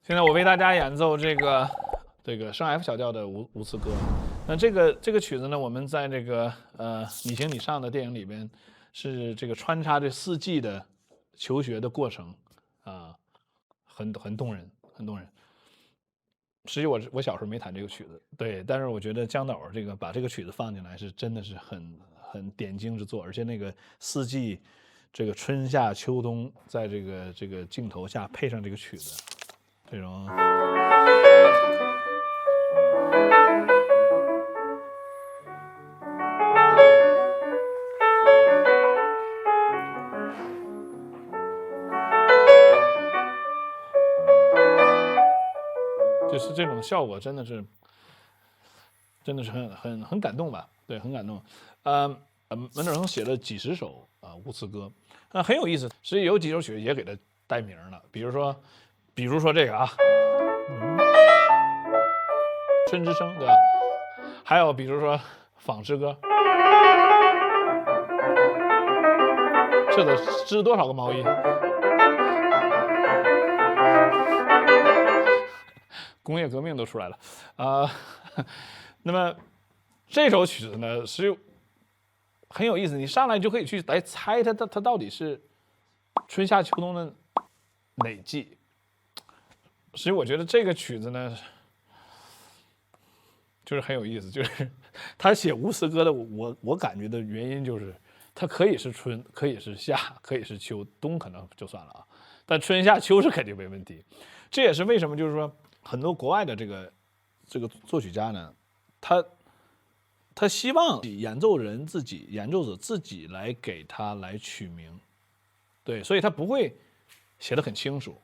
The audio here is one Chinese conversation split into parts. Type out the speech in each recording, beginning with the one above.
现在我为大家演奏这个升 F 小调的无词歌。那这个曲子呢，我们在这个你行你上的电影里边是这个穿插这4季的求学的过程啊，很动人，很动人。实际我小时候没弹这个曲子，对，但是我觉得江导这个把这个曲子放进来是真的是很点睛之作，而且那个4季，这个春夏秋冬，在这个镜头下配上这个曲子，这种。就是这种效果，真的是很感动吧？对，很感动。门德尔松写了几十首无词歌，很有意思。实际有几首曲子也给他带名了，比如说这个啊，春之声，对吧？还有比如说纺织歌，这得织多少个毛衣？工业革命都出来了那么这首曲子呢是很有意思，你上来就可以去来猜它到底是春夏秋冬的哪季。所以我觉得这个曲子呢，就是很有意思，就是他写无词歌的，我感觉的原因就是，它可以是春，可以是夏，可以是秋，冬可能就算了啊，但春夏秋是肯定没问题。这也是为什么就是说很多国外的这个作曲家呢，他希望演奏者自己来给他来取名，对，所以他不会写得很清楚。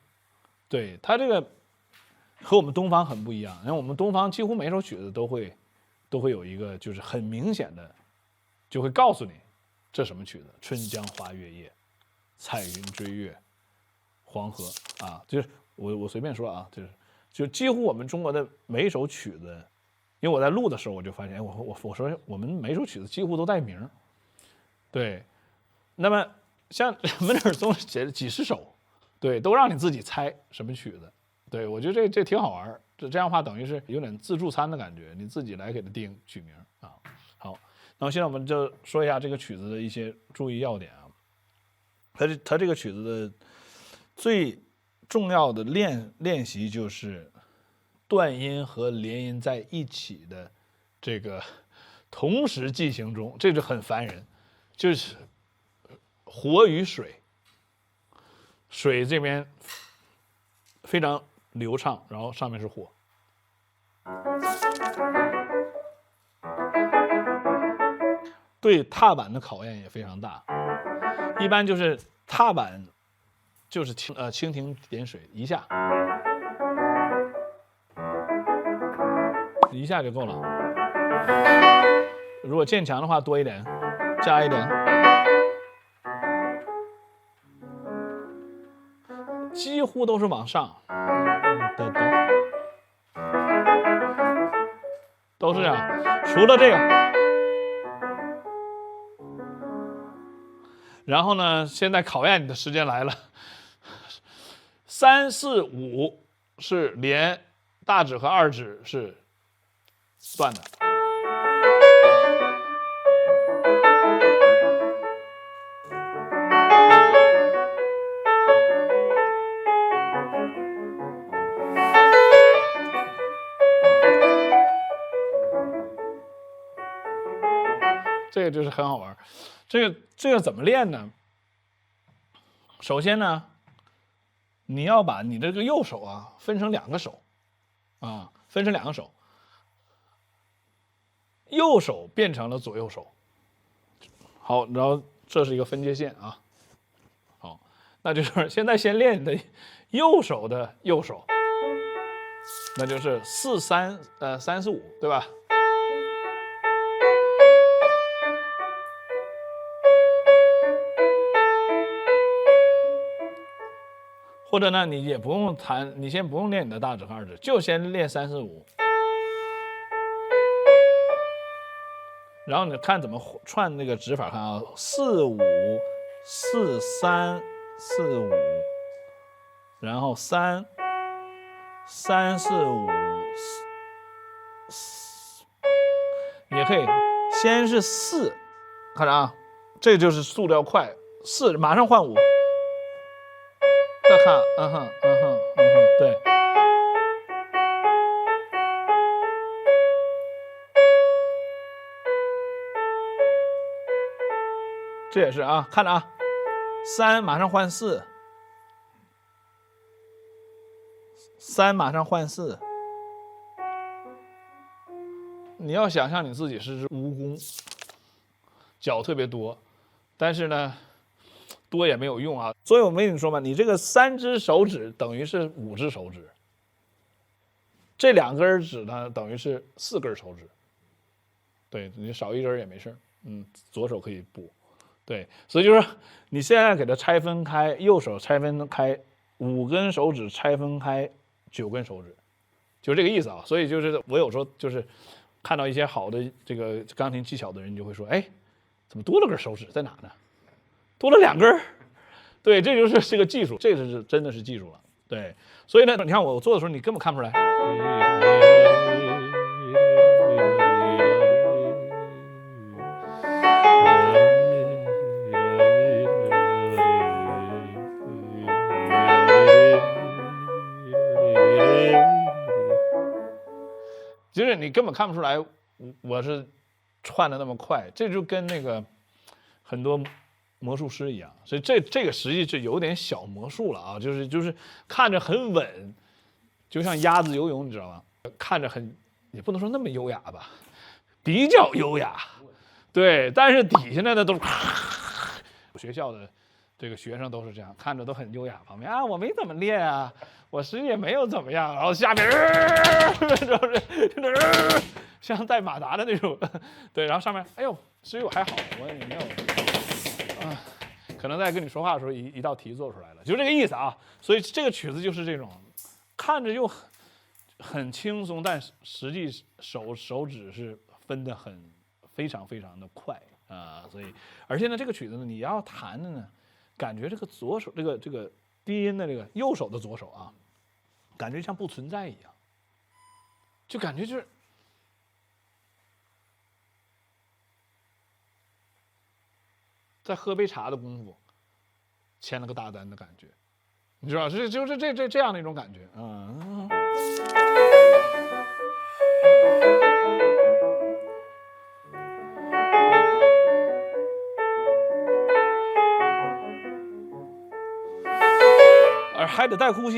对，他这个和我们东方很不一样，因为我们东方几乎每首曲子都会有一个就是很明显的，就会告诉你这什么曲子，春江花月夜，彩云追月，黄河啊，就是我随便说啊，就几乎我们中国的每一首曲子，因为我在录的时候我就发现，我说我们每首曲子几乎都带名，对，那么像门德尔松写了几十首，对，都让你自己猜什么曲子，对，我觉得这挺好玩，这样的话等于是有点自助餐的感觉，你自己来给它取名啊。好，那么现在我们就说一下这个曲子的一些注意要点啊。它这个曲子的最重要的练习就是断音和连音在一起的这个同时进行中，这就很烦人。就是火与水，水这边非常流畅，然后上面是火。对踏板的考验也非常大，一般就是踏板就是蜻蜓点水一下就够了。如果渐强的话多一点，加一点。几乎都是往上，都是这样，除了这个。然后呢，现在考验你的时间来了，3、4、5是连，大指和二指是断的。这个就是很好玩，这个怎么练呢？首先呢，你要把你这个右手啊分成2个手，啊，分成2个手，右手变成了左右手。好，然后这是一个分界线啊。好，那就是现在先练你的右手的右手，那就是4、3、3、4、5，对吧？或者呢，你也不用弹，你先不用练你的大指和二指，就先练3、4、5。然后你看怎么串那个指法，看啊，4、5、4、3、4、5，然后3、3、4、5，也可以，先是4，看着啊，这就是速度要快，4马上换5，再看，对，这也是啊，看着啊，3马上换4。3马上换4，你要想象你自己是只蜈蚣，脚特别多，但是呢，多也没有用啊。所以我跟你说嘛，你这个3只手指等于是5只手指，这2根指呢等于是4根手指。对，你少1根也没事，左手可以补。对，所以就是说你现在给它拆分开，右手拆分开，5根手指拆分开9根手指，就这个意思啊。所以就是我有时候就是看到一些好的这个钢琴技巧的人，就会说，哎，怎么多了根手指在哪呢？多了2根。对，这就是这个技术，这是真的是技术了。对，所以呢，你看我做的时候，你根本看不出来。其实你根本看不出来我是串的那么快，这就跟那个很多魔术师一样，所以这个实际是有点小魔术了啊，就是看着很稳，就像鸭子游泳，你知道吗？看着很也不能说那么优雅吧，比较优雅，对，但是底下呢都是学校的这个学生都是这样，看着都很优雅，旁边啊我没怎么练啊，我实际也没有怎么样，然后下面像带马达的那种，对，然后上面哎呦，其实我还好，我也没有可能在跟你说话的时候一道题做出来了，就这个意思啊。所以这个曲子就是这种，看着又很轻松，但实际手指是分得非常非常的快啊。所以而且呢，这个曲子呢，你要弹的呢，感觉这个左手这个低音的这个右手的左手啊，感觉像不存在一样，就感觉就是在喝杯茶的功夫签了个大单的感觉，你知道，就是这样的一种感觉，而还得带呼吸。